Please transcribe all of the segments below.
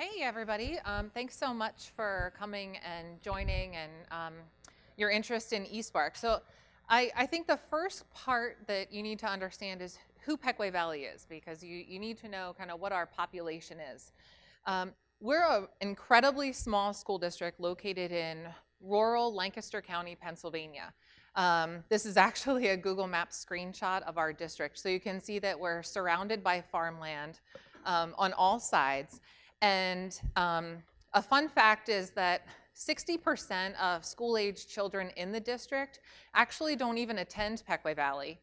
Hey everybody, thanks so much for coming and joining and your interest in eSpark. So I think the first part that you need to understand is who Pequea Valley is, because you need to know kind of what our population is. We're an incredibly small school district located in rural Lancaster County, Pennsylvania. This is actually a Google Maps screenshot of our district. So you can see that we're surrounded by farmland on all sides. And a fun fact is that 60% of school-age children in the district actually don't even attend Pequea Valley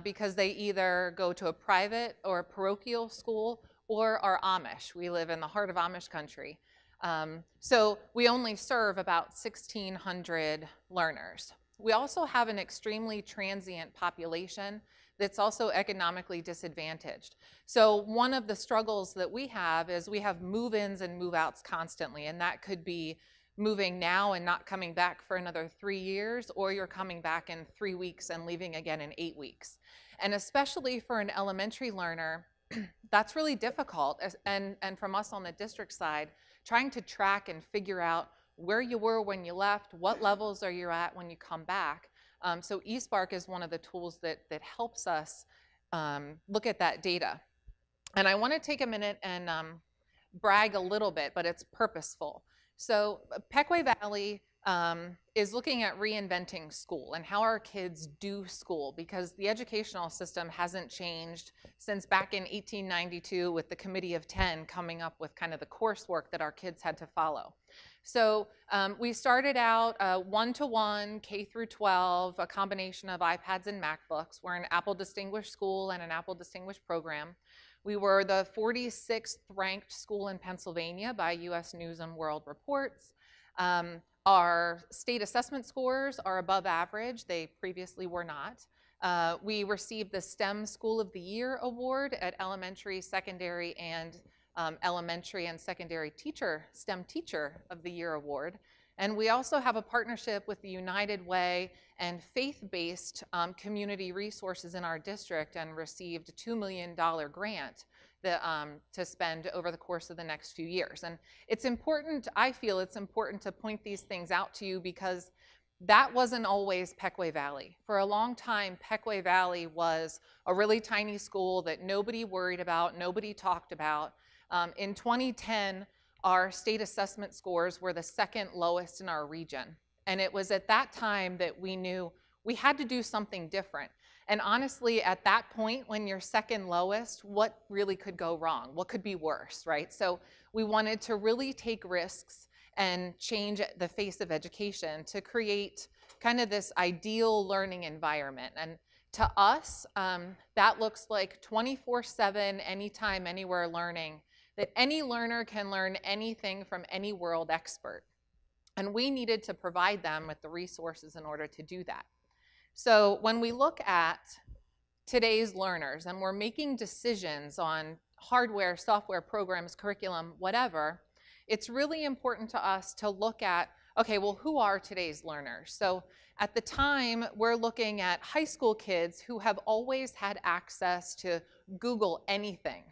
because they either go to a private or a parochial school or are Amish. We live in the heart of Amish country. So we only serve about 1,600 learners. We also have an extremely transient population that's also economically disadvantaged. So one of the struggles that we have is we have move-ins and move-outs constantly, and that could be moving now and not coming back for another 3 years, or you're coming back in 3 weeks and leaving again in 8 weeks. And especially for an elementary learner, that's really difficult. And from us on the district side, trying to track and figure out where you were when you left, what levels are you at when you come back. So eSpark is one of the tools that helps us look at that data. And I want to take a minute and brag a little bit, but it's purposeful. So Pequea Valley is looking at reinventing school and how our kids do school, because the educational system hasn't changed since back in 1892 with the Committee of 10 coming up with kind of the coursework that our kids had to follow. So we started out one-to-one, K through 12, a combination of iPads and MacBooks. We're an Apple Distinguished School and an Apple Distinguished Program. We were the 46th ranked school in Pennsylvania by US News and World Reports. Our state assessment scores are above average. They previously were not. We received the STEM School of the Year award at elementary, secondary, and elementary and secondary teacher, STEM Teacher of the Year award. And we also have a partnership with the United Way and faith-based community resources in our district, and received a $2 million grant that, to spend over the course of the next few years. And it's important, I feel it's important to point these things out to you, because that wasn't always Pequea Valley. For a long time, Pequea Valley was a really tiny school that nobody worried about, nobody talked about. In 2010, our state assessment scores were the second lowest in our region. And it was at that time that we knew we had to do something different. And honestly, at that point, when you're second lowest, what really could go wrong? What could be worse, right? So we wanted to really take risks and change the face of education to create kind of this ideal learning environment. And to us, that looks like 24/7, anytime, anywhere learning, that any learner can learn anything from any world expert. And we needed to provide them with the resources in order to do that. So when we look at today's learners and we're making decisions on hardware, software, programs, curriculum, whatever, it's really important to us to look at, okay, well, who are today's learners? So at the time, we're looking at high school kids who have always had access to Google anything.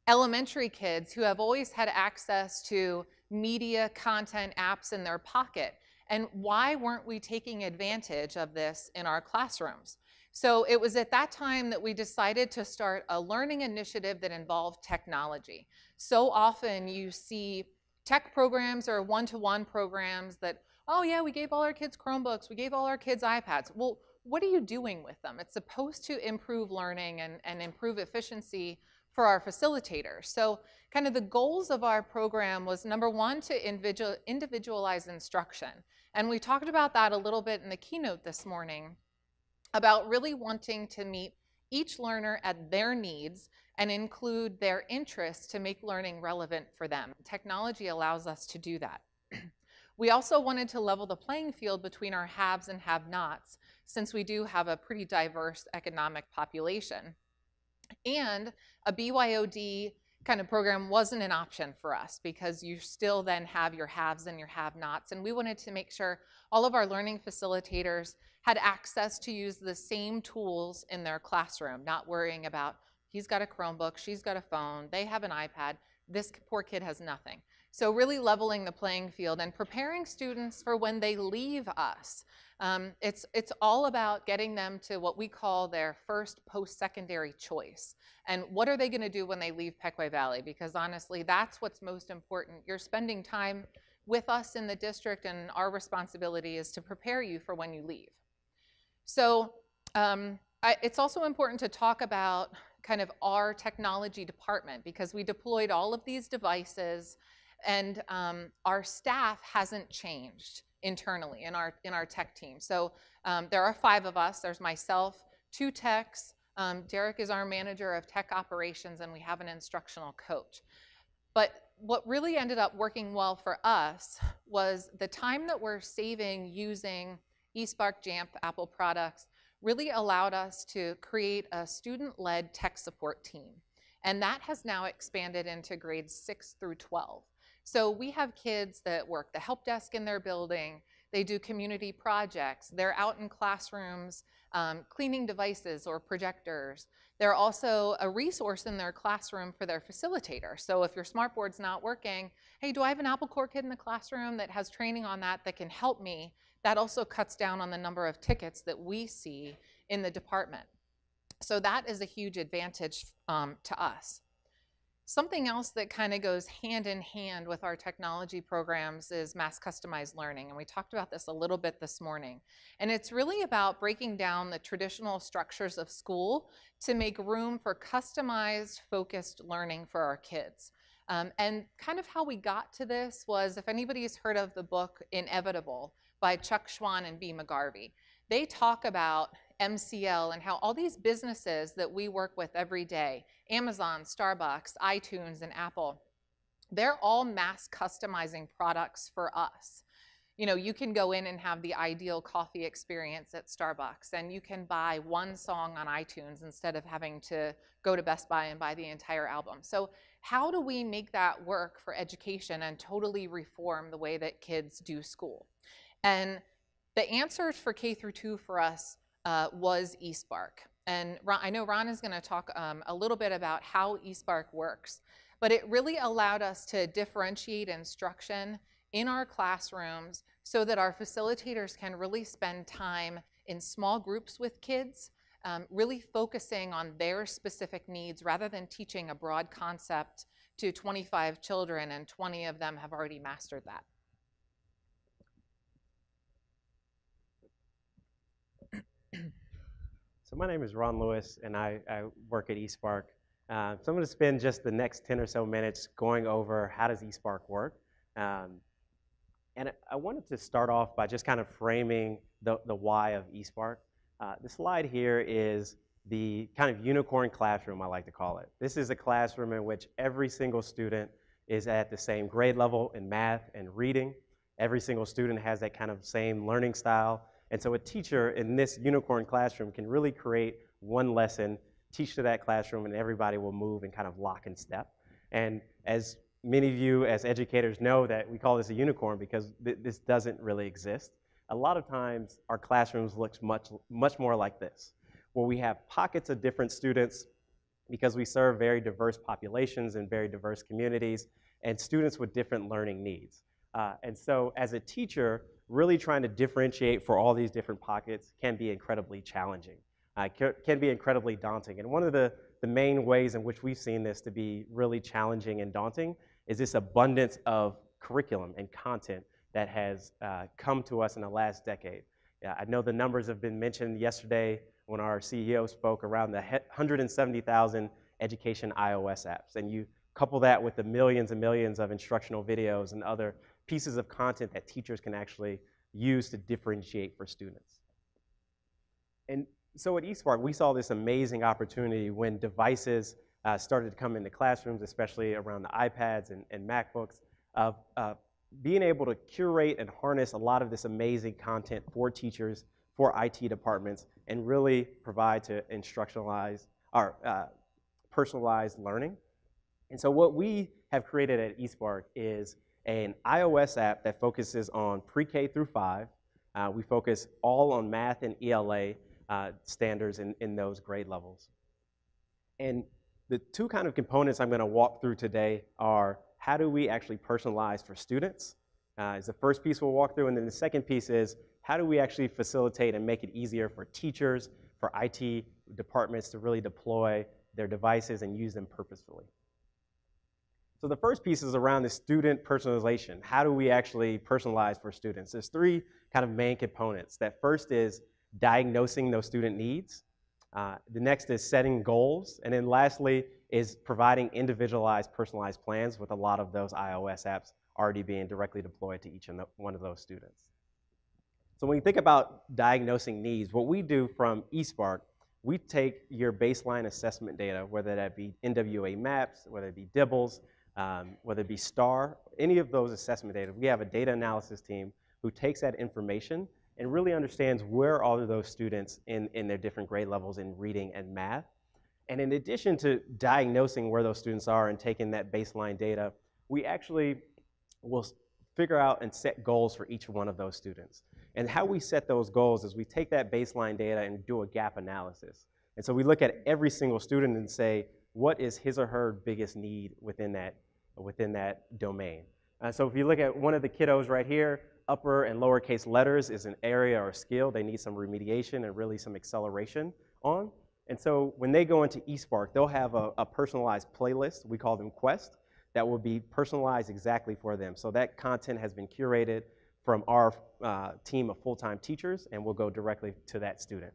Elementary kids who have always had access to media, content, apps in their pocket. And why weren't we taking advantage of this in our classrooms? So it was at that time that we decided to start a learning initiative that involved technology. So often you see tech programs or one-to-one programs that, oh yeah, we gave all our kids Chromebooks, we gave all our kids iPads. Well, what are you doing with them? It's supposed to improve learning and improve efficiency for our facilitators. So kind of the goals of our program was, number one, to individualize instruction. And we talked about that a little bit in the keynote this morning, about really wanting to meet each learner at their needs and include their interests to make learning relevant for them. Technology allows us to do that. We also wanted to level the playing field between our haves and have-nots, since we do have a pretty diverse economic population. And a BYOD kind of program wasn't an option for us, because you still then have your haves and your have-nots. And we wanted to make sure all of our learning facilitators had access to use the same tools in their classroom, not worrying about, he's got a Chromebook, she's got a phone, they have an iPad. this poor kid has nothing. So really leveling the playing field and preparing students for when they leave us. It's all about getting them to what we call their first post-secondary choice. And what are they going to do when they leave Pequea Valley? Because honestly, that's what's most important. You're spending time with us in the district, and our responsibility is to prepare you for when you leave. So it's also important to talk about kind of our technology department, because we deployed all of these devices, and our staff hasn't changed internally in our tech team. So there are 5 of us. There's myself, 2 techs. Derek is our manager of tech operations, and we have an instructional coach. But what really ended up working well for us was the time that we're saving using eSpark, Jamf, Apple products really allowed us to create a student-led tech support team. And that has now expanded into grades 6 through 12. So we have kids that work the help desk in their building, they do community projects, they're out in classrooms cleaning devices or projectors. They're also a resource in their classroom for their facilitator. So if your smartboard's not working, hey, do I have an Apple Core kid in the classroom that has training on that can help me? That also cuts down on the number of tickets that we see in the department. So that is a huge advantage to us. Something else that kind of goes hand in hand with our technology programs is mass customized learning. And we talked about this a little bit this morning. And it's really about breaking down the traditional structures of school to make room for customized, focused learning for our kids. And kind of how we got to this was, if anybody's heard of the book Inevitable by Chuck Schwan and B. McGarvey, they talk about MCL and how all these businesses that we work with every day, Amazon, Starbucks, iTunes, and Apple, they're all mass customizing products for us. You know, you can go in and have the ideal coffee experience at Starbucks, and you can buy one song on iTunes instead of having to go to Best Buy and buy the entire album. So how do we make that work for education and totally reform the way that kids do school? And the answer for K through 2 for us was eSpark. And I know Ron is going to talk a little bit about how eSpark works, but it really allowed us to differentiate instruction in our classrooms so that our facilitators can really spend time in small groups with kids, really focusing on their specific needs rather than teaching a broad concept to 25 children and 20 of them have already mastered that. So my name is Ron Lewis, and I work at eSpark. So I'm going to spend just the next 10 or so minutes going over how does eSpark work. And I wanted to start off by just kind of framing the why of eSpark. The slide here is the kind of unicorn classroom, I like to call it. This is a classroom in which every single student is at the same grade level in math and reading. Every single student has that kind of same learning style. And so a teacher in this unicorn classroom can really create one lesson, teach to that classroom, and everybody will move and kind of lock in step. And as many of you as educators know, that we call this a unicorn because this doesn't really exist. A lot of times our classrooms look much more like this, where we have pockets of different students because we serve very diverse populations and very diverse communities and students with different learning needs. And so as a teacher, really trying to differentiate for all these different pockets can be incredibly challenging, can be incredibly daunting. And one of the main ways in which we've seen this to be really challenging and daunting is this abundance of curriculum and content that has come to us in the last decade. I know the numbers have been mentioned yesterday when our CEO spoke around the 170,000 education iOS apps. And you couple that with the millions and millions of instructional videos and other pieces of content that teachers can actually use to differentiate for students. And so at eSpark, we saw this amazing opportunity when devices started to come into classrooms, especially around the iPads and MacBooks, of being able to curate and harness a lot of this amazing content for teachers, for IT departments, and really provide to instructionalize or personalized learning. And so what we have created at eSpark is an iOS app that focuses on pre-K through 5. We focus all on math and ELA standards in those grade levels. And the two kind of components I'm going to walk through today are how do we actually personalize for students is the first piece we'll walk through, and then the second piece is how do we actually facilitate and make it easier for teachers, for IT departments to really deploy their devices and use them purposefully. So the first piece is around the student personalization. How do we actually personalize for students? There's three kind of main components. That first is diagnosing those student needs. The next is setting goals. And then lastly is providing individualized, personalized plans with a lot of those iOS apps already being directly deployed to each one of those students. So when you think about diagnosing needs, what we do from eSpark, we take your baseline assessment data, whether that be NWA maps, whether it be DIBELS, whether it be STAR, any of those assessment data. We have a data analysis team who takes that information and really understands where all of those students in their different grade levels in reading and math. And in addition to diagnosing where those students are and taking that baseline data, we actually will figure out and set goals for each one of those students. And how we set those goals is we take that baseline data and do a gap analysis. And so we look at every single student and say, what is his or her biggest need within that domain? So if you look at one of the kiddos right here, upper and lowercase letters is an area or skill they need some remediation and really some acceleration on. And so when they go into eSpark, they'll have a personalized playlist, we call them quests, that will be personalized exactly for them. So that content has been curated from our team of full-time teachers and will go directly to that student.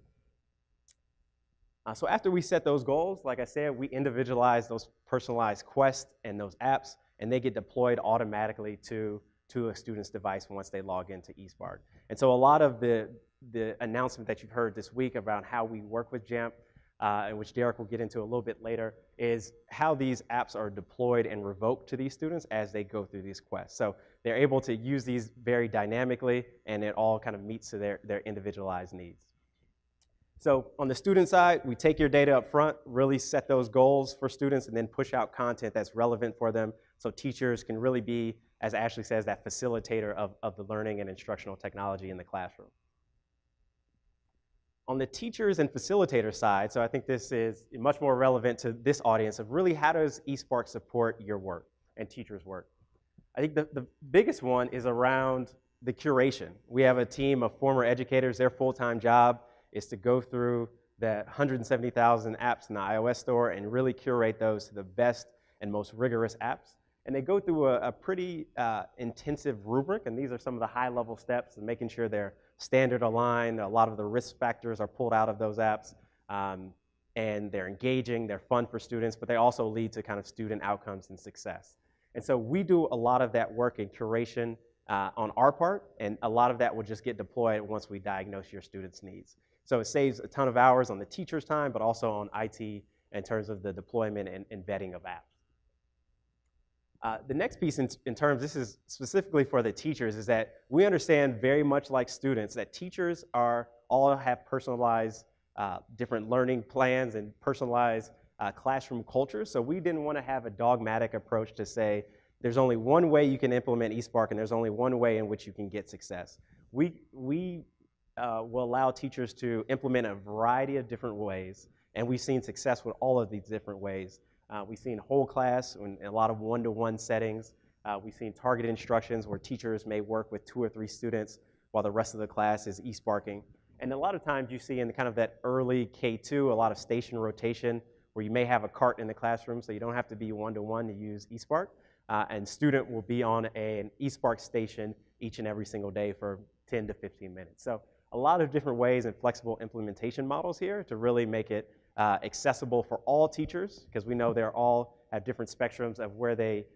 So after we set those goals, like I said, we individualize those personalized quests and those apps, and they get deployed automatically to a student's device once they log into eSpark. And so a lot of the announcement that you've heard this week about how we work with Jamf, and which Derek will get into a little bit later, is how these apps are deployed and revoked to these students as they go through these quests. So they're able to use these very dynamically, and it all kind of meets to their individualized needs. So on the student side, we take your data up front, really set those goals for students, and then push out content that's relevant for them so teachers can really be, as Ashley says, that facilitator of the learning and instructional technology in the classroom. On the teachers and facilitator side, so I think this is much more relevant to this audience of really how does eSpark support your work and teachers' work. I think the biggest one is around the curation. We have a team of former educators. Their full-time job is to go through the 170,000 apps in the iOS store and really curate those to the best and most rigorous apps. And they go through a pretty intensive rubric, and these are some of the high-level steps, and making sure they're standard aligned. A lot of the risk factors are pulled out of those apps, and they're engaging, they're fun for students, but they also lead to kind of student outcomes and success. And so we do a lot of that work in curation on our part, and a lot of that will just get deployed once we diagnose your students' needs. So it saves a ton of hours on the teacher's time, but also on IT in terms of the deployment and vetting of apps. The next piece in terms, this is specifically for the teachers, is that we understand very much like students that teachers all have personalized different learning plans and personalized classroom cultures. So we didn't want to have a dogmatic approach to say there's only one way you can implement eSpark and there's only one way in which you can get success. We will allow teachers to implement a variety of different ways, and we've seen success with all of these different ways. We've seen whole class in a lot of one-to-one settings. We've seen targeted instructions where teachers may work with 2 or 3 students while the rest of the class is eSparking. And a lot of times you see in kind of that early K2 a lot of station rotation where you may have a cart in the classroom, so you don't have to be one-to-one to use eSpark. And student will be on an eSpark station each and every single day for 10 to 15 minutes. So a lot of different ways and flexible implementation models here to really make it accessible for all teachers, because we know they're all at different spectrums of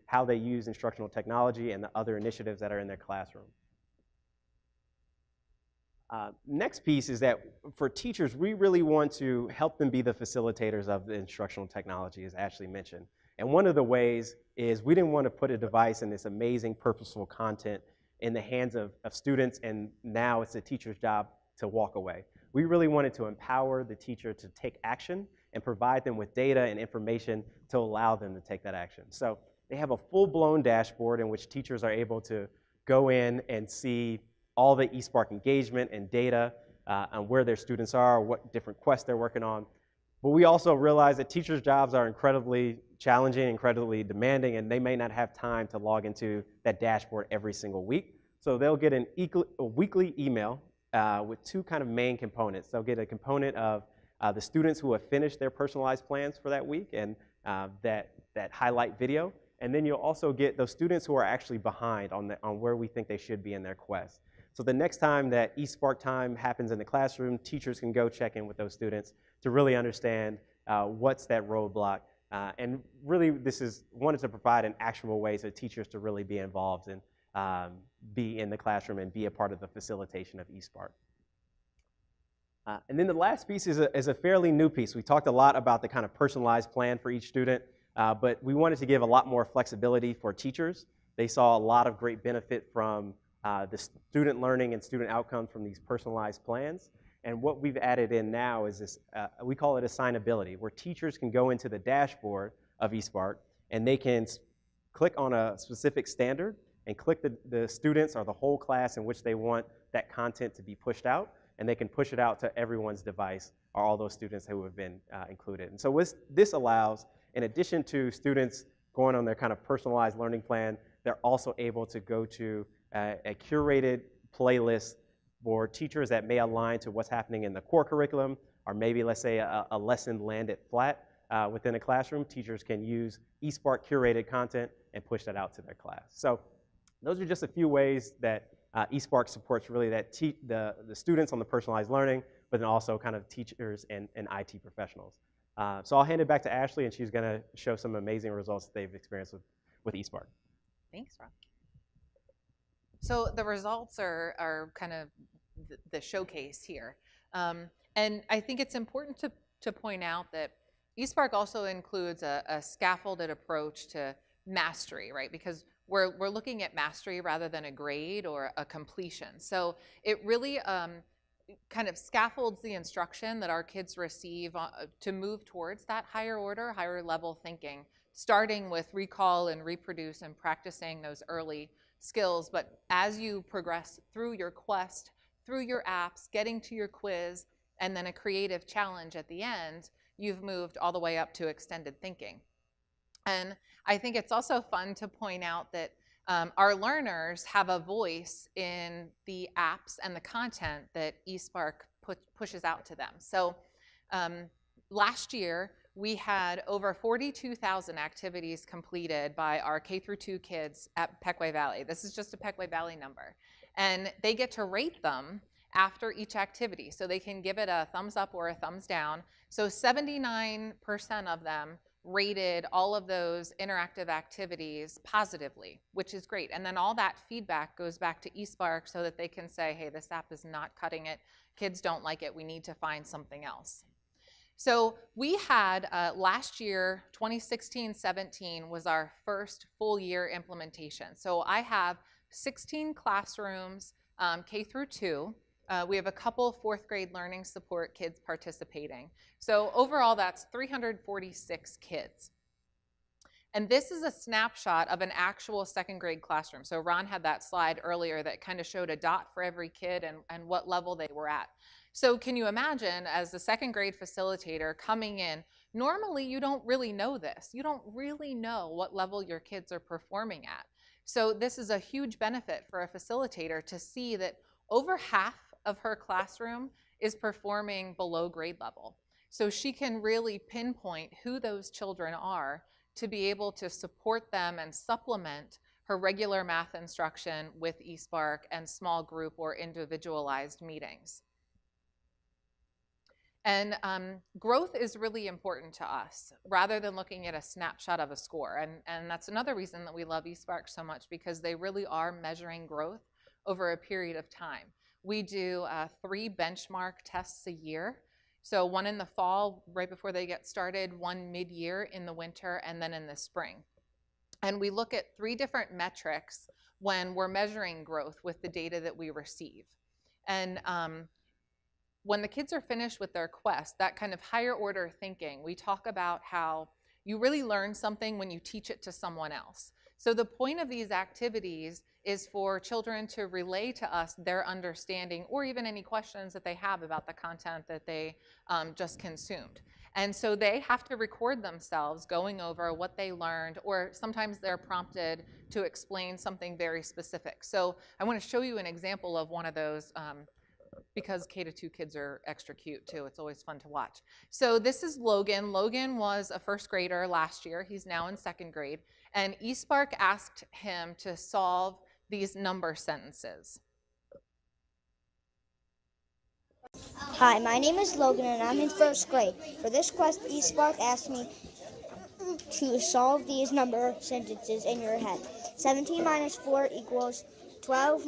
how they use instructional technology and the other initiatives that are in their classroom. Next piece is that for teachers, we really want to help them be the facilitators of the instructional technology, as Ashley mentioned. And one of the ways is we didn't want to put a device and this amazing purposeful content in the hands of students, and now it's the teacher's job to walk away. We really wanted to empower the teacher to take action and provide them with data and information to allow them to take that action. So they have a full-blown dashboard in which teachers are able to go in and see all the eSpark engagement and data on where their students are, what different quests they're working on. But we also realize that teachers' jobs are incredibly challenging, incredibly demanding, and they may not have time to log into that dashboard every single week. So they'll get a weekly email with two kind of main components. They'll get a component of the students who have finished their personalized plans for that week and that highlight video. And then you'll also get those students who are actually behind on where we think they should be in their quest. So the next time that eSpark time happens in the classroom, teachers can go check in with those students to really understand what's that roadblock. And really, this is wanted to provide an actionable way for teachers to really be involved and be in the classroom and be a part of the facilitation of eSpark. And then the last piece is a fairly new piece. We talked a lot about the kind of personalized plan for each student, but we wanted to give a lot more flexibility for teachers. They saw a lot of great benefit from the student learning and student outcomes from these personalized plans. And what we've added in now is this, we call it assignability, where teachers can go into the dashboard of eSpark and they can click on a specific standard and click the students or the whole class in which they want that content to be pushed out, and they can push it out to everyone's device or all those students who have been included. And so this allows, in addition to students going on their kind of personalized learning plan, they're also able to go to a curated playlist for teachers that may align to what's happening in the core curriculum, or maybe, let's say, a lesson landed flat within a classroom. Teachers can use eSpark curated content and push that out to their class. So those are just a few ways that eSpark supports really that the students on the personalized learning, but then also kind of teachers and IT professionals. So I'll hand it back to Ashley, and she's going to show some amazing results that they've experienced with eSpark. Thanks, Rob. So the results are kind of the showcase here. And I think it's important to point out that eSpark also includes a scaffolded approach to mastery, right? Because we're looking at mastery rather than a grade or a completion. So it really kind of scaffolds the instruction that our kids receive to move towards that higher order, higher level thinking, starting with recall and reproduce and practicing those early skills. But as you progress through your quest, through your apps, getting to your quiz, and then a creative challenge at the end, you've moved all the way up to extended thinking. And I think it's also fun to point out that our learners have a voice in the apps and the content that eSpark pushes out to them. So last year, we had over 42,000 activities completed by our K-2 kids at Pequea Valley. This is just a Pequea Valley number. And they get to rate them after each activity. So they can give it a thumbs up or a thumbs down. So 79% of them rated all of those interactive activities positively, which is great. And then all that feedback goes back to eSpark so that they can say, hey, this app is not cutting it. Kids don't like it. We need to find something else. So we had last year, 2016-17 was our first full year implementation. So I have 16 classrooms, K-2. We have a couple fourth grade learning support kids participating. So overall, that's 346 kids. And this is a snapshot of an actual second grade classroom. So Ron had that slide earlier that kind of showed a dot for every kid and what level they were at. So can you imagine, as the second grade facilitator coming in, normally you don't really know this. You don't really know what level your kids are performing at. So this is a huge benefit for a facilitator to see that over half of her classroom is performing below grade level. So she can really pinpoint who those children are to be able to support them and supplement her regular math instruction with eSpark and small group or individualized meetings. And growth is really important to us rather than looking at a snapshot of a score. And that's another reason that we love eSpark so much, because they really are measuring growth over a period of time. We do 3 benchmark tests a year. So one in the fall, right before they get started, one mid-year in the winter, and then in the spring. And we look at 3 different metrics when we're measuring growth with the data that we receive. And when the kids are finished with their quest, that kind of higher order thinking, we talk about how you really learn something when you teach it to someone else. So the point of these activities is for children to relay to us their understanding or even any questions that they have about the content that they just consumed. And so they have to record themselves going over what they learned, or sometimes they're prompted to explain something very specific. So I want to show you an example of one of those because K-2 kids are extra cute too. It's always fun to watch. So this is Logan. Logan was a first grader last year. He's now in second grade. And eSpark asked him to solve these number sentences. Hi, my name is Logan and I'm in first grade. For this quest, eSpark asked me to solve these number sentences in your head. 17 minus 4 equals 12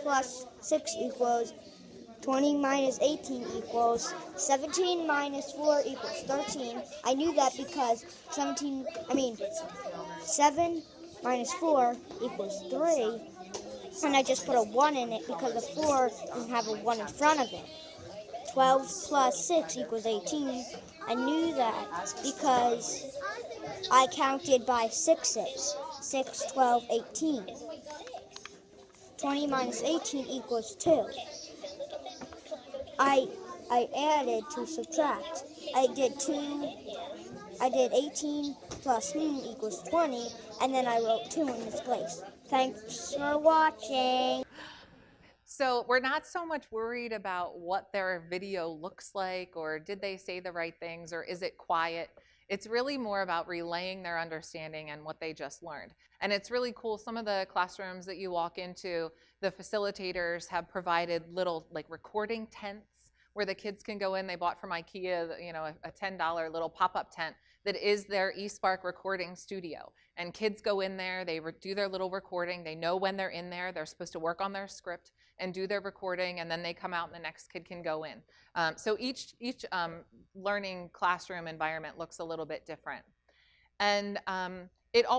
plus 6 equals 20 minus 18 equals 17 minus 4 equals 13. I knew that because 7 minus 4 equals 3. And I just put a 1 in it because the 4 doesn't have a 1 in front of it. 12 plus 6 equals 18. I knew that because I counted by 6s. 6, 12, 18. 20 minus 18 equals 2. I added to subtract. I did 18 plus equals 20, and then I wrote 2 in its place. Thanks for watching. So we're not so much worried about what their video looks like, or did they say the right things, or is it quiet? It's really more about relaying their understanding and what they just learned. And it's really cool. Some of the classrooms that you walk into, the facilitators have provided little like recording tents where the kids can go in. They bought from Ikea, you know, a $10 little pop-up tent that is their eSpark recording studio. And kids go in there, they do their little recording. They know when they're in there, they're supposed to work on their script and do their recording, and then they come out and the next kid can go in. So each learning classroom environment looks a little bit different. And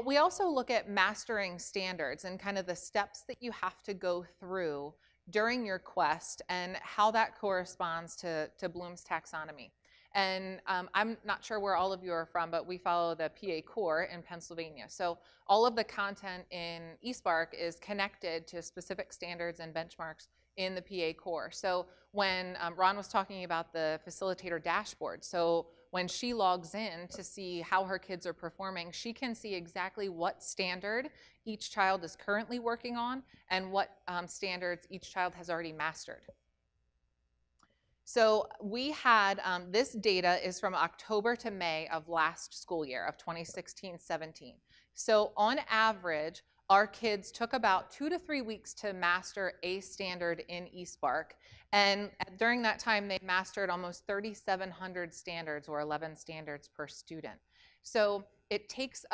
we also look at mastering standards and kind of the steps that you have to go through during your quest and how that corresponds to Bloom's taxonomy. And I'm not sure where all of you are from, but we follow the PA Core in Pennsylvania. So all of the content in eSpark is connected to specific standards and benchmarks in the PA Core. So when Ron was talking about the facilitator dashboard, so when she logs in to see how her kids are performing, she can see exactly what standard each child is currently working on and what standards each child has already mastered. So we had, this data is from October to May of last school year of 2016-17. So on average, our kids took about 2 to 3 weeks to master a standard in eSpark. And during that time, they mastered almost 3,700 standards, or 11 standards per student. So it takes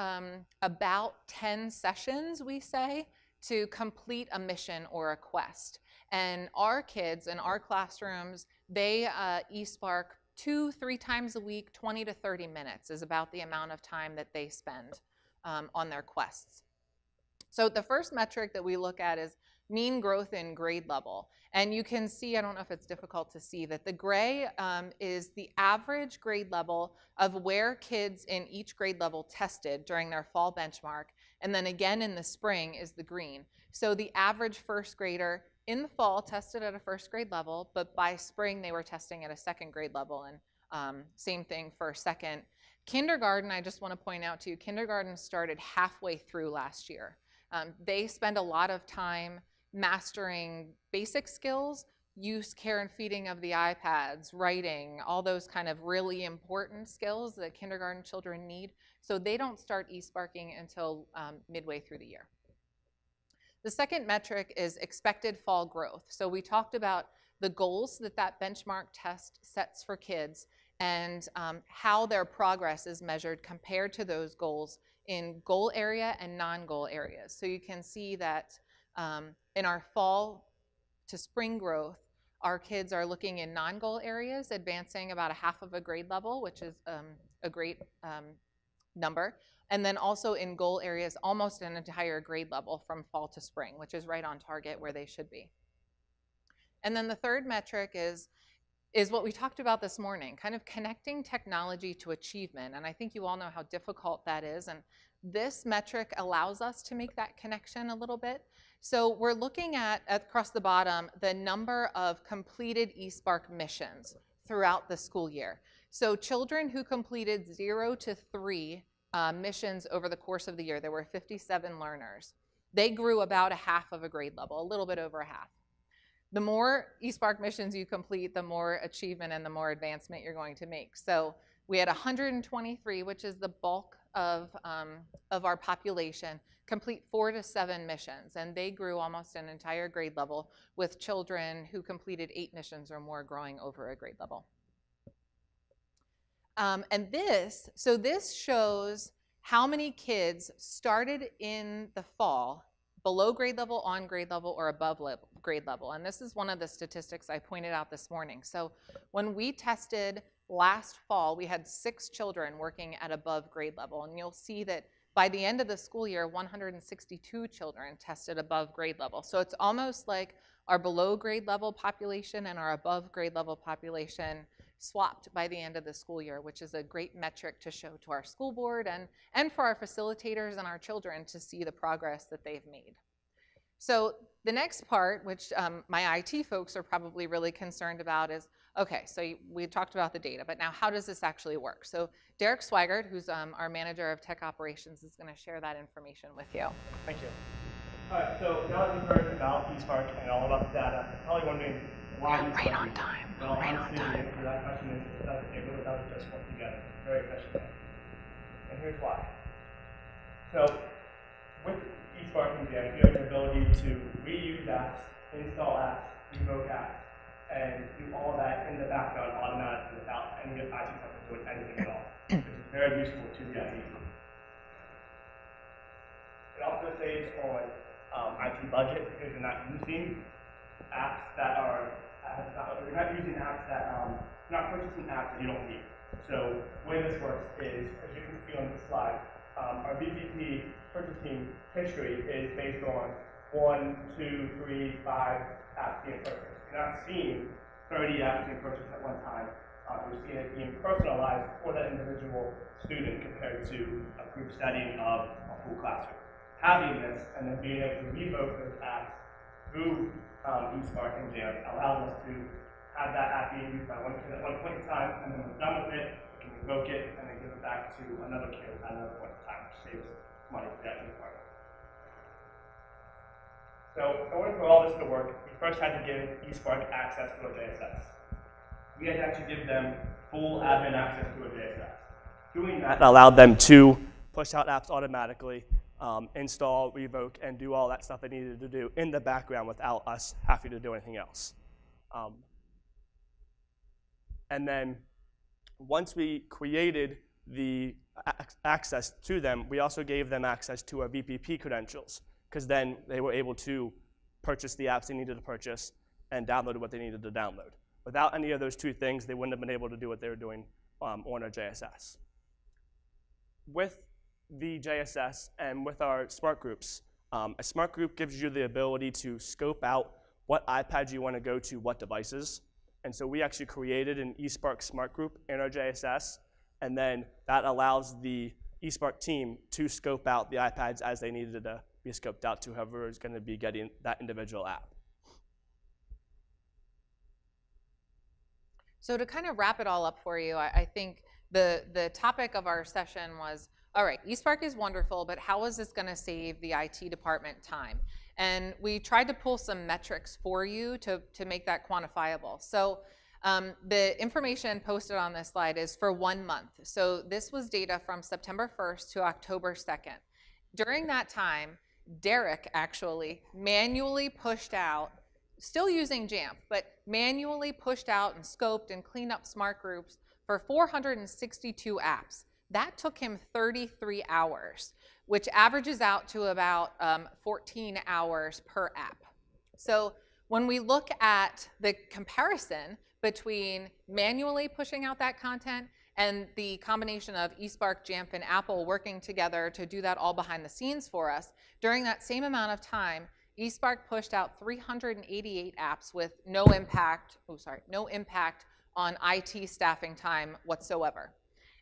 about 10 sessions, we say, to complete a mission or a quest. And our kids in our classrooms, they eSpark 2-3 times a week. 20 to 30 minutes is about the amount of time that they spend on their quests. So the first metric that we look at is mean growth in grade level. And you can see, I don't know if it's difficult to see, that the gray is the average grade level of where kids in each grade level tested during their fall benchmark. And then again in the spring is the green. So the average first grader in the fall tested at a first grade level, but by spring they were testing at a second grade level, and same thing for second. Kindergarten, I just want to point out to you, kindergarten started halfway through last year. They spend a lot of time mastering basic skills, use, care, and feeding of the iPads, writing, all those kind of really important skills that kindergarten children need. So they don't start eSparking until midway through the year. The second metric is expected fall growth. So we talked about the goals that that benchmark test sets for kids and how their progress is measured compared to those goals in goal area and non-goal areas. So you can see that in our fall to spring growth, our kids are looking in non-goal areas, advancing about a half of a grade level, which is a great number. And then also in goal areas, almost an entire grade level from fall to spring, which is right on target where they should be. And then the third metric is what we talked about this morning, kind of connecting technology to achievement. And I think you all know how difficult that is. And this metric allows us to make that connection a little bit. So we're looking at, across the bottom, the number of completed eSpark missions throughout the school year. So children who completed 0 to 3 missions over the course of the year, there were 57 learners. They grew about a half of a grade level, a little bit over a half. The more eSpark missions you complete, the more achievement and the more advancement you're going to make. So we had 123, which is the bulk of our population, complete 4 to 7 missions, and they grew almost an entire grade level, with children who completed 8 missions or more growing over a grade level. And this shows how many kids started in the fall below grade level, on grade level, or above grade level. And this is one of the statistics I pointed out this morning. So when we tested last fall, we had 6 children working at above grade level. And you'll see that by the end of the school year, 162 children tested above grade level. So it's almost like our below grade level population and our above grade level population swapped by the end of the school year, which is a great metric to show to our school board and for our facilitators and our children to see the progress that they've made. So the next part, which my IT folks are probably really concerned about, is, okay, so we talked about the data, but now how does this actually work? So Derek Swigert, who's our manager of tech operations, is going to share that information with you. Thank you. All right, so now that you've heard about eSpark and all about the data, you're probably wondering why eSpark. Right on time. Well, Right on honestly, the time. answer to that question is it really does just work together very efficiently. And here's why. So with eSpark and Jamf, you have the ability to reuse apps, install apps, revoke apps, and do all of that in the background automatically without any IT company doing anything at all. Which is very useful to the IT. It also saves on IT budget because you're not using apps that are you're not using apps that you're not purchasing apps that you don't need. So the way this works is, as you can see on this slide, our VPP purchasing history is based on 1, 2, 3, 5 apps being purchased. You're not seeing 30 apps being purchased at one time. You're seeing it being personalized for that individual student compared to a group setting of a full classroom. Having this and then being able to revoke those apps through eSpark and Jamf allows us to have that app being used by one kid at one point in time, and then when we're done with it, we can revoke it and then give it back to another kid at another point in time, which saves money for that department. So in order for all this to work, we first had to give eSpark access to our JSS. We had to actually give them full admin access to our JSS. Doing that allowed them to push out apps automatically, install, revoke, and do all that stuff they needed to do in the background without us having to do anything else. And then once we created the access to them, we also gave them access to our VPP credentials, because then they were able to purchase the apps they needed to purchase and download what they needed to download. Without any of those two things, they wouldn't have been able to do what they were doing on our JSS. With the JSS and with our smart groups, a smart group gives you the ability to scope out what iPads you want to go to what devices. And so we actually created an eSpark smart group in our JSS, and then that allows the eSpark team to scope out the iPads as they needed to be scoped out to whoever is going to be getting that individual app. So to kind of wrap it all up for you, I think the topic of our session was, all right, eSpark is wonderful, but how is this going to save the IT department time? And we tried to pull some metrics for you to make that quantifiable. So the information posted on this slide is for 1 month. So this was data from September 1st to October 2nd. During that time, Derek actually manually pushed out, still using Jamf, but manually pushed out and scoped and cleaned up smart groups for 462 apps. That took him 33 hours, which averages out to about 14 hours per app. So when we look at the comparison between manually pushing out that content and the combination of eSpark, Jamf, and Apple working together to do that all behind the scenes for us, during that same amount of time, eSpark pushed out 388 apps with no impact on IT staffing time whatsoever.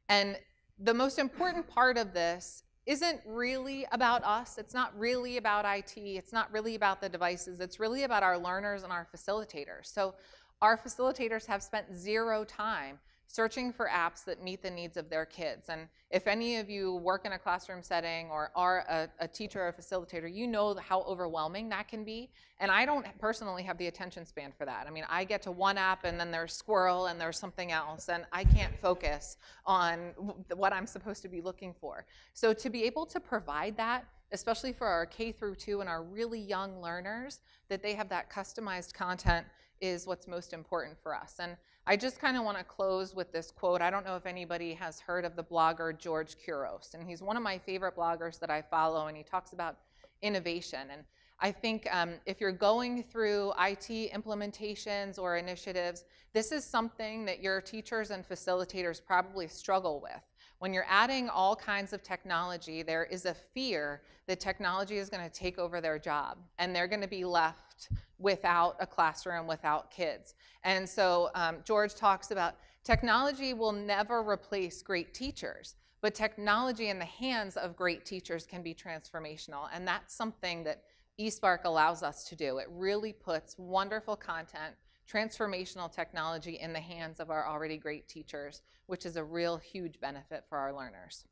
And the most important part of this isn't really about us. It's not really about IT. It's not really about the devices. It's really about our learners and our facilitators. So our facilitators have spent 0 time searching for apps that meet the needs of their kids. And if any of you work in a classroom setting or are a teacher or a facilitator, you know how overwhelming that can be. And I don't personally have the attention span for that. I mean, I get to one app and then there's squirrel and there's something else, and I can't focus on what I'm supposed to be looking for. So to be able to provide that, especially for our K through 2 and our really young learners, that they have that customized content is what's most important for us. And I just kind of want to close with this quote. I don't know if anybody has heard of the blogger George Couros, and he's one of my favorite bloggers that I follow, and he talks about innovation. And I think if you're going through IT implementations or initiatives, this is something that your teachers and facilitators probably struggle with. When you're adding all kinds of technology, there is a fear that technology is going to take over their job, and they're going to be left without a classroom, without kids. And so George talks about technology will never replace great teachers, but technology in the hands of great teachers can be transformational, and that's something that eSpark allows us to do. It really puts wonderful content, transformational technology in the hands of our already great teachers, which is a real huge benefit for our learners.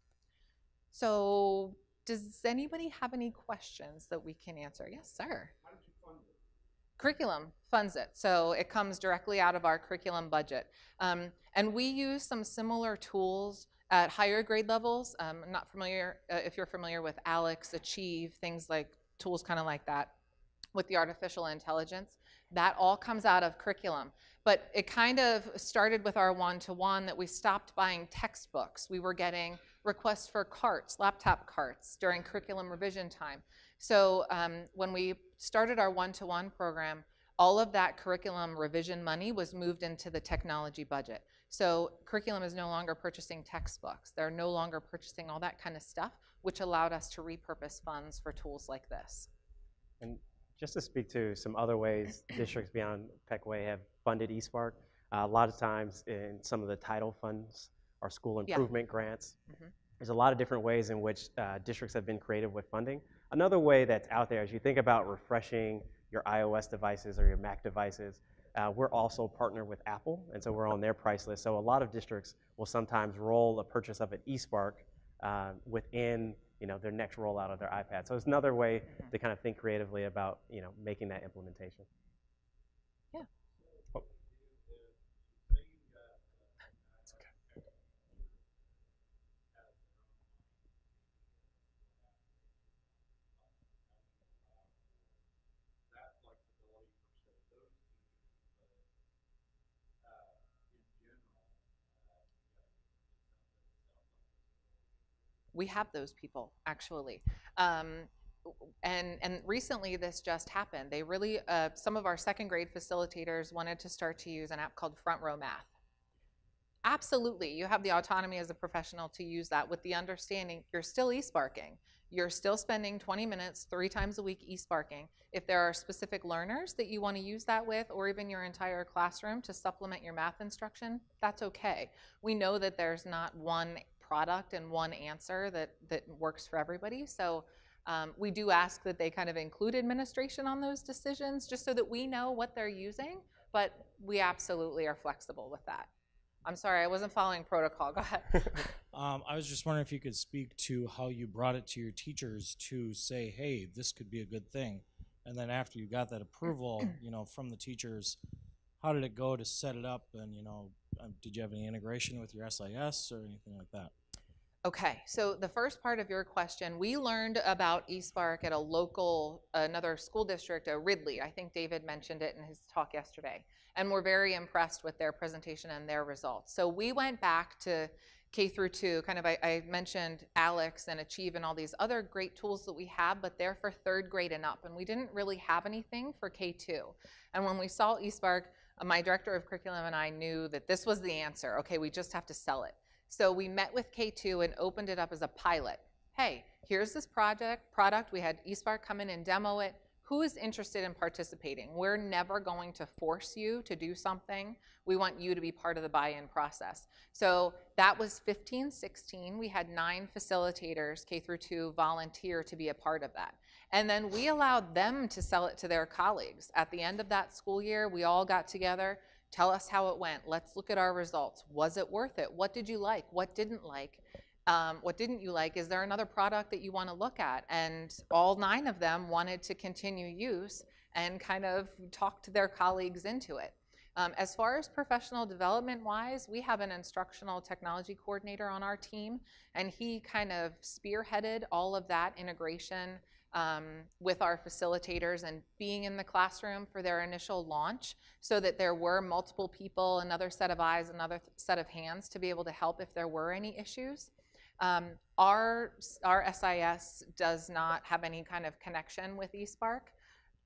So does anybody have any questions that we can answer? Yes, sir. How did you fund it? Curriculum funds it, so it comes directly out of our curriculum budget. And we use some similar tools at higher grade levels. I'm not familiar, if you're familiar with Alex, Achieve, things like tools kind of like that with the artificial intelligence. That all comes out of curriculum. But it kind of started with our one-to-one that we stopped buying textbooks. We were getting requests for carts, laptop carts during curriculum revision time. So when we started our one-to-one program, all of that curriculum revision money was moved into the technology budget. So curriculum is no longer purchasing textbooks. They're no longer purchasing all that kind of stuff, which allowed us to repurpose funds for tools like this. And just to speak to some other ways districts beyond Pequea have funded eSpark, a lot of times in some of the title funds or school improvement grants, there's a lot of different ways in which districts have been creative with funding. Another way that's out there, as you think about refreshing your iOS devices or your Mac devices, we're also partnered with Apple, and so we're on their price list. So a lot of districts will sometimes roll a purchase of an eSpark within their next rollout of their iPad. So it's another way to kind of think creatively about making that implementation. Yeah. Oh. We have those people, actually. And recently this just happened. They really, some of our second grade facilitators wanted to start to use an app called Front Row Math. Absolutely, you have the autonomy as a professional to use that with the understanding you're still eSparking. You're still spending 20 minutes 3 times a week eSparking. If there are specific learners that you want to use that with, or even your entire classroom to supplement your math instruction, that's okay. We know that there's not one product and one answer that works for everybody. So we do ask that they kind of include administration on those decisions just so that we know what they're using, but we absolutely are flexible with that. I'm sorry, I wasn't following protocol. Go ahead. I was just wondering if you could speak to how you brought it to your teachers to say, hey, this could be a good thing. And then after you got that approval, from the teachers, how did it go to set it up? And, did you have any integration with your SIS or anything like that? Okay, so the first part of your question, we learned about eSpark at another school district, Ridley. I think David mentioned it in his talk yesterday. And we're very impressed with their presentation and their results. So we went back to K through 2, I mentioned Alex and Achieve and all these other great tools that we have, but they're for 3rd grade and up. And we didn't really have anything for K2. And when we saw eSpark, my director of curriculum and I knew that this was the answer. Okay, we just have to sell it. So we met with K2 and opened it up as a pilot. Hey, here's this product. We had eSpark come in and demo it. Who is interested in participating? We're never going to force you to do something. We want you to be part of the buy-in process. So that was 15-16. We had 9 facilitators, K through 2, volunteer to be a part of that. And then we allowed them to sell it to their colleagues. At the end of that school year, we all got together, Tell us how it went. Let's look at our results. Was it worth it? What did you like? What didn't like? What didn't you like? Is there another product that you want to look at? And all 9 of them wanted to continue use and kind of talk to their colleagues into it. As far as professional development wise, we have an instructional technology coordinator on our team, and he kind of spearheaded all of that integration with our facilitators and being in the classroom for their initial launch, so that there were multiple people, another set of eyes, another set of hands to be able to help if there were any issues. Our SIS does not have any kind of connection with eSpark,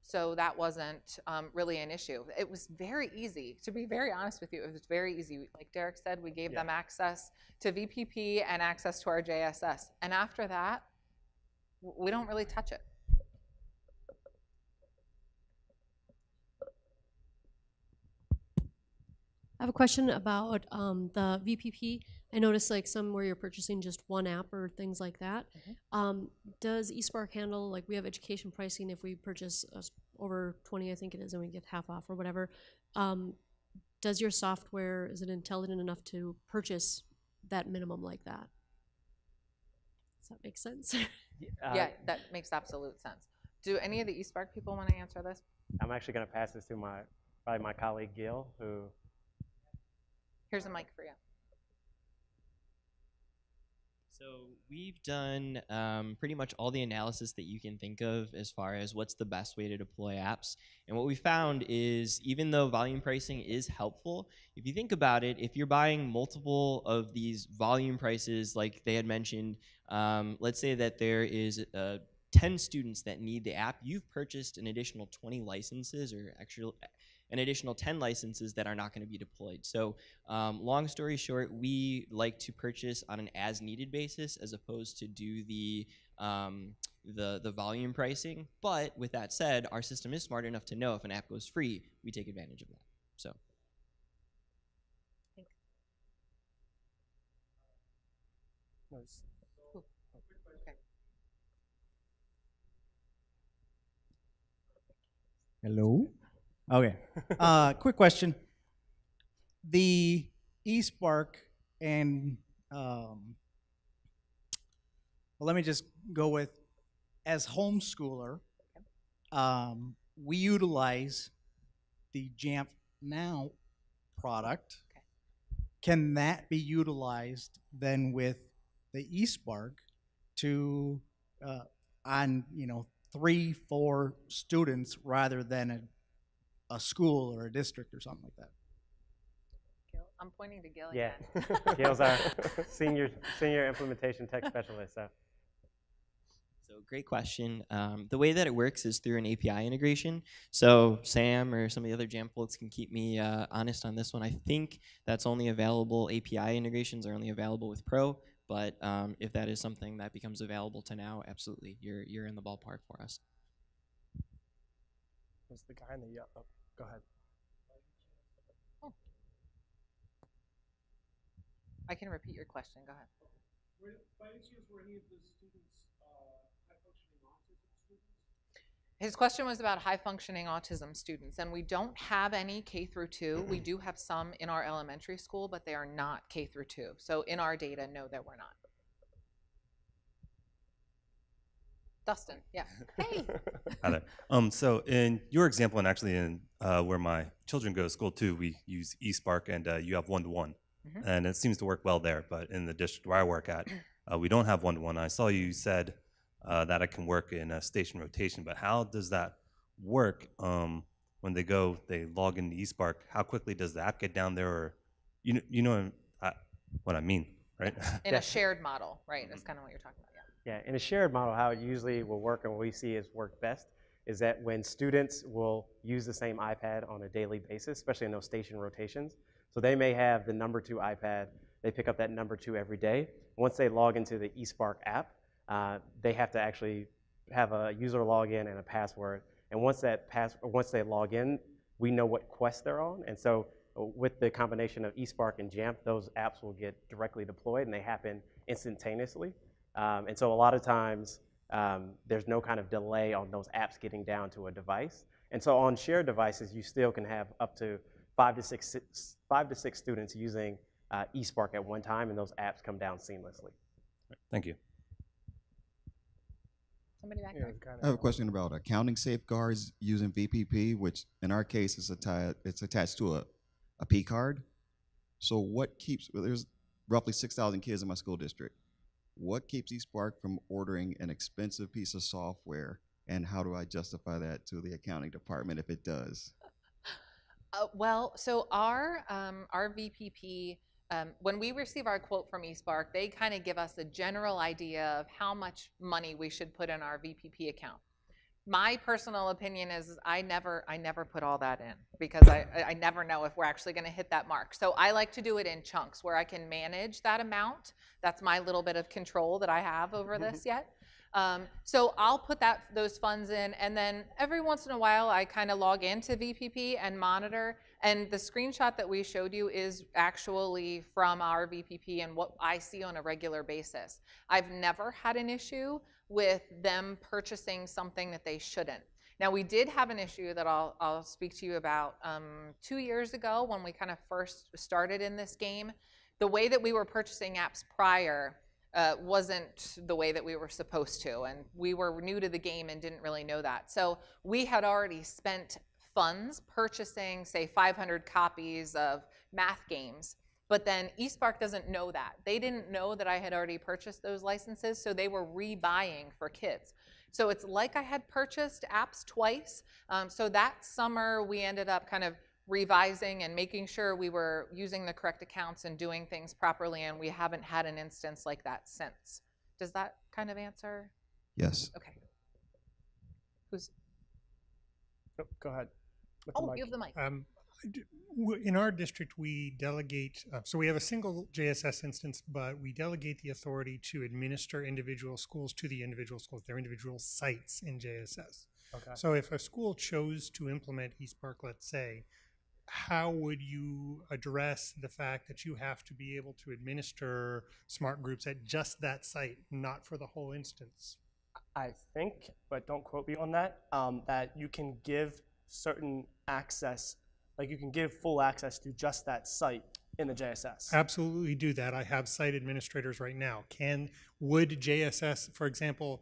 so that wasn't really an issue. It was very easy. To be very honest with you, it was very easy. Like Derek said, we gave them access to VPP and access to our JSS. And after that, we don't really touch it. I have a question about the VPP. I noticed like some where you're purchasing just one app or things like that. Does eSpark handle, like we have education pricing if we purchase over 20, I think it is, and we get half off or whatever. Does your software, is it intelligent enough to purchase that minimum like that? Does that make sense? Yeah, that makes absolute sense. Do any of the eSpark people want to answer this? I'm actually going to pass this to probably my colleague Gil, who. Here's a mic for you. So we've done pretty much all the analysis that you can think of as far as what's the best way to deploy apps. And what we found is, even though volume pricing is helpful, if you think about it, if you're buying multiple of these volume prices, like they had mentioned, let's say that there is 10 students that need the app, you've purchased an additional 20 licenses, or actually an additional 10 licenses that are not going to be deployed. So long story short, we like to purchase on an as-needed basis as opposed to do the volume pricing. But with that said, our system is smart enough to know if an app goes free, we take advantage of that. So. Thanks. Nice. Cool. Okay. Hello? Okay. Quick question. The eSpark and, well, let me just go with, as homeschooler, we utilize the Jamf Now product. Can that be utilized then with the eSpark to, on, 3-4 students rather than a school or a district or something like that? Gil? I'm pointing to Gil Yeah, again. Gil's our senior implementation tech specialist. So great question. The way that it works is through an API integration. So Sam or some of the other Jamf folks can keep me honest on this one. I think that's only available, API integrations are only available with Pro, but if that is something that becomes available to now, absolutely, you're in the ballpark for us. Was the guy in the yellow? Oh, go ahead. Oh. I can repeat your question. Go ahead. By any chance, were any of the students high-functioning autism students? His question was about high-functioning autism students, and we don't have any K through 2. We do have some in our elementary school, but they are not K through 2. So in our data, no, that we're not. Dustin, yeah. Hey. Hi there. So in your example, and actually in where my children go to school too, we use eSpark, and you have one-to-one. And it seems to work well there. But in the district where I work at, we don't have one-to-one. I saw you said that it can work in a station rotation, but how does that work when they log into eSpark? How quickly does the app get down there? Or you know what I mean, right? In a shared model, right? That's kind of what you're talking about. Yeah, in a shared model, how it usually will work and what we see is work best is that when students will use the same iPad on a daily basis, especially in those station rotations, so they may have the number 2 iPad, they pick up that number 2 every day. Once they log into the eSpark app, they have to actually have a user login and a password. And once they log in, we know what quest they're on. And so with the combination of eSpark and Jamf, those apps will get directly deployed and they happen instantaneously. And so a lot of times, there's no kind of delay on those apps getting down to a device. And so on shared devices, you still can have up to 5 to 6 students using eSpark at one time, and those apps come down seamlessly. Thank you. Somebody back Yeah, there? it's kinda- I have a question about accounting safeguards using VPP, which in our case is attached to a P card. So what keeps, there's roughly 6,000 kids in my school district. What keeps eSpark from ordering an expensive piece of software, and how do I justify that to the accounting department if it does? Well, so our VPP, when we receive our quote from eSpark, they kind of give us a general idea of how much money we should put in our VPP account. My personal opinion is I never put all that in because I never know if we're actually going to hit that mark. So I like to do it in chunks where I can manage that amount. That's my little bit of control that I have over this yet. So I'll put those funds in, and then every once in a while I kind of log into VPP and monitor, and the screenshot that we showed you is actually from our VPP and what I see on a regular basis. I've never had an issue with them purchasing something that they shouldn't. Now, we did have an issue that I'll speak to you about 2 years ago when we kind of first started in this game. The way that we were purchasing apps prior wasn't the way that we were supposed to, and we were new to the game and didn't really know that. So we had already spent funds purchasing, say, 500 copies of math games, but then eSpark doesn't know that. They didn't know that I had already purchased those licenses, so they were rebuying for kids. So it's like I had purchased apps twice. So that summer we ended up kind of revising and making sure we were using the correct accounts and doing things properly, and we haven't had an instance like that since. Does that kind of answer? Yes. Okay. Who's? Oh, go ahead. With the Oh, mic. you have the mic. In our district, we delegate, so we have a single JSS instance, but we delegate the authority to administer individual schools to the individual schools, their individual sites in JSS. Okay. So if a school chose to implement eSpark, let's say, how would you address the fact that you have to be able to administer smart groups at just that site, not for the whole instance? I think, but don't quote me on that, that you can give certain access, like you can give full access to just that site in the JSS. Absolutely do that. I have site administrators right now. Would JSS, for example,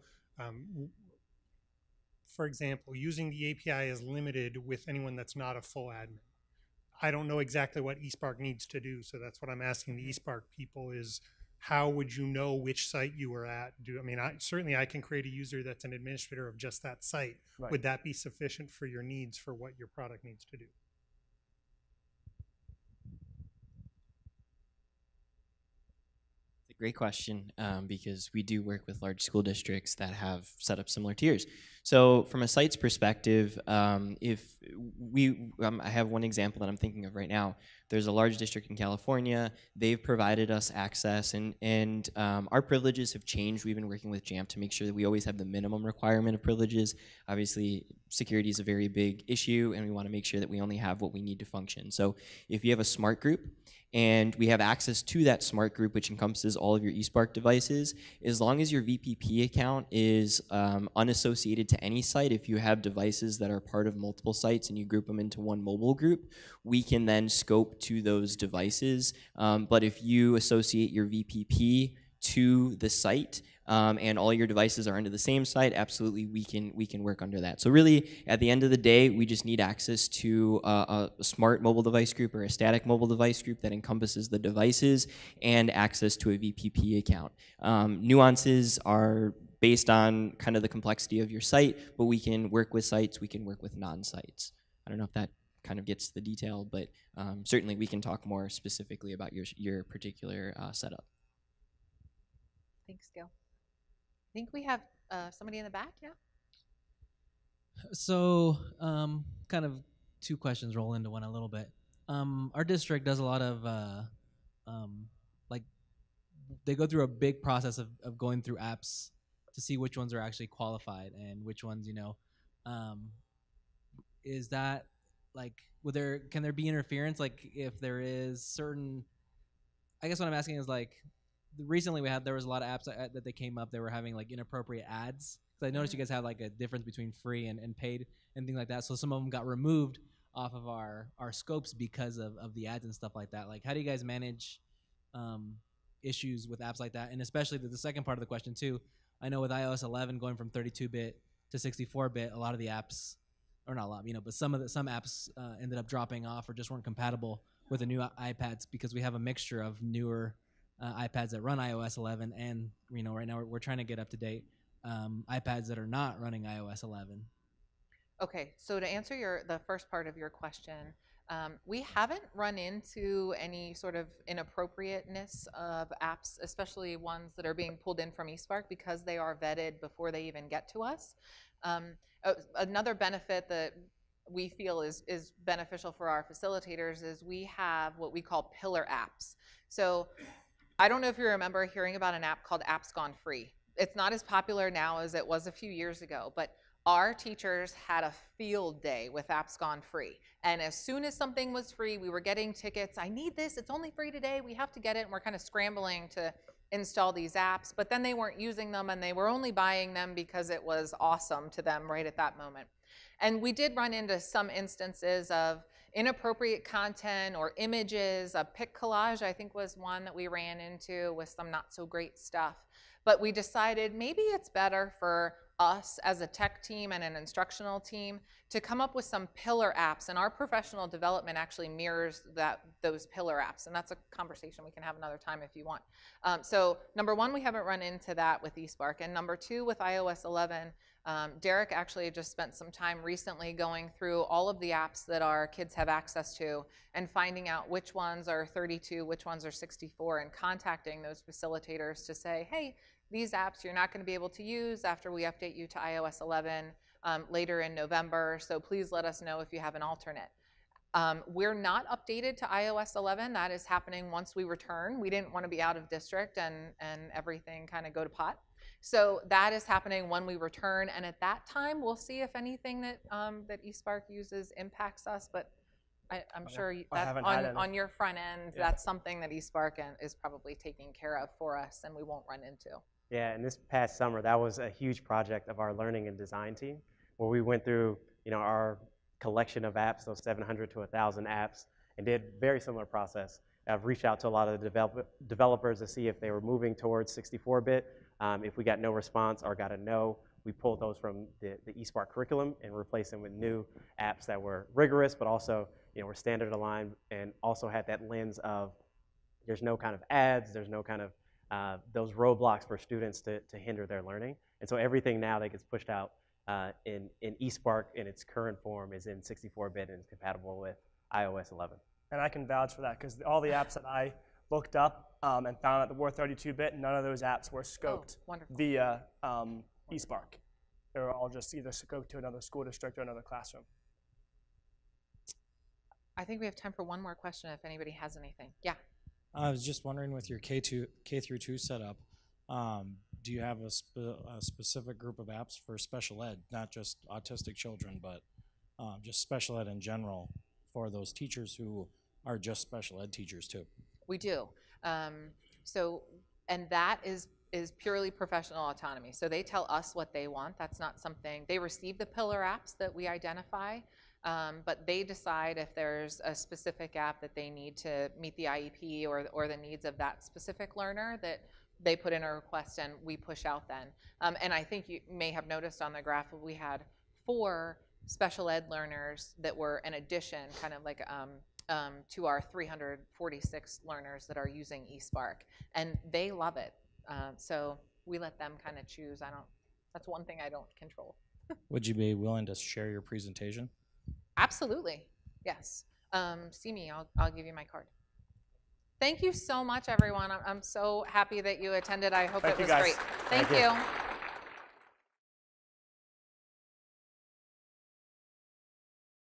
using the API is limited with anyone that's not a full admin. I don't know exactly what eSpark needs to do, so that's what I'm asking the eSpark people is, how would you know which site you were at? Certainly I can create a user that's an administrator of just that site. Right. Would that be sufficient for your needs for what your product needs to do? It's a great question because we do work with large school districts that have set up similar tiers. So from a site's perspective, if we, I have one example that I'm thinking of right now. There's a large district in California. They've provided us access, and our privileges have changed. We've been working with Jamf to make sure that we always have the minimum requirement of privileges. Obviously, security is a very big issue, and we want to make sure that we only have what we need to function. So if you have a smart group, and we have access to that smart group, which encompasses all of your eSpark devices, as long as your VPP account is unassociated to any site, if you have devices that are part of multiple sites and you group them into one mobile group, we can then scope to those devices. But if you associate your VPP to the site and all your devices are under the same site, absolutely we can work under that. So really, at the end of the day, we just need access to a smart mobile device group or a static mobile device group that encompasses the devices and access to a VPP account. Nuances are based on kind of the complexity of your site, but we can work with sites, we can work with non-sites. I don't know if that kind of gets the detail, but certainly we can talk more specifically about your particular setup. Thanks, Gil. I think we have somebody in the back, yeah? So, kind of two questions roll into one a little bit. Our district does a lot of, like, they go through a big process of going through apps to see which ones are actually qualified and which ones, is that, like, can there be interference? Like, if there is certain, I guess what I'm asking is, like, recently there was a lot of apps that they came up, they were having like inappropriate ads. So I noticed you guys have like a difference between free and paid and things like that. So some of them got removed. off of our scopes because of the ads and stuff like that. Like, how do you guys manage issues with apps like that? And especially the second part of the question too, I know with iOS 11 going from 32-bit to 64-bit, a lot of the apps, or not a lot, but some apps ended up dropping off or just weren't compatible with the new iPads, because we have a mixture of newer iPads that run iOS 11 and, right now we're trying to get up to date iPads that are not running iOS 11. Okay, so to answer the first part of your question, we haven't run into any sort of inappropriateness of apps, especially ones that are being pulled in from eSpark, because they are vetted before they even get to us. Another benefit that we feel is beneficial for our facilitators is we have what we call pillar apps. So I don't know if you remember hearing about an app called Apps Gone Free. It's not as popular now as it was a few years ago, but our teachers had a field day with Apps Gone Free. And as soon as something was free, we were getting tickets. I need this, it's only free today, we have to get it. And we're kind of scrambling to install these apps, but then they weren't using them, and they were only buying them because it was awesome to them right at that moment. And we did run into some instances of inappropriate content or images. A pic collage, I think, was one that we ran into with some not so great stuff. But we decided maybe it's better for us as a tech team and an instructional team to come up with some pillar apps, and our professional development actually mirrors those pillar apps, and that's a conversation we can have another time if you want. So number one, we haven't run into that with eSpark, and number two, with iOS 11, Derek actually just spent some time recently going through all of the apps that our kids have access to and finding out which ones are 32, which ones are 64, and contacting those facilitators to say, hey, these apps you're not going to be able to use after we update you to iOS 11 later in November, so please let us know if you have an alternate. We're not updated to iOS 11. That is happening once we return. We didn't want to be out of district and everything kind of go to pot. So that is happening when we return, and at that time we'll see if anything that eSpark uses impacts us, but I'm sure that on your front end, that's something that eSpark is probably taking care of for us and we won't run into. Yeah, and this past summer, that was a huge project of our learning and design team, where we went through, our collection of apps, those 700 to 1,000 apps, and did very similar process. I've reached out to a lot of the developers to see if they were moving towards 64-bit. If we got no response or got a no, we pulled those from the eSpark curriculum and replaced them with new apps that were rigorous, but also were standard aligned, and also had that lens of there's no kind of ads, there's no kind of those roadblocks for students to hinder their learning. And so everything now that gets pushed out in eSpark in its current form is in 64-bit and is compatible with iOS 11. And I can vouch for that, because all the apps that I looked up and found that were 32-bit, none of those apps were scoped via eSpark. They were all just either scoped to another school district or another classroom. I think we have time for one more question if anybody has anything. Yeah. I was just wondering, with your K through 2 setup, do you have a specific group of apps for special ed, not just autistic children, but just special ed in general for those teachers who are just special ed teachers too? We do. And that is purely professional autonomy. So they tell us what they want. That's not something, they receive the pillar apps that we identify, but they decide if there's a specific app that they need to meet the IEP or the needs of that specific learner that they put in a request and we push out then. And I think you may have noticed on the graph we had 4 special ed learners that were an addition, kind of like to our 346 learners that are using eSpark, and they love it. So we let them kind of choose. That's one thing I don't control. Would you be willing to share your presentation? Absolutely, yes. See me, I'll give you my card. Thank you so much, everyone. I'm so happy that you attended. I hope it was great. Thank you.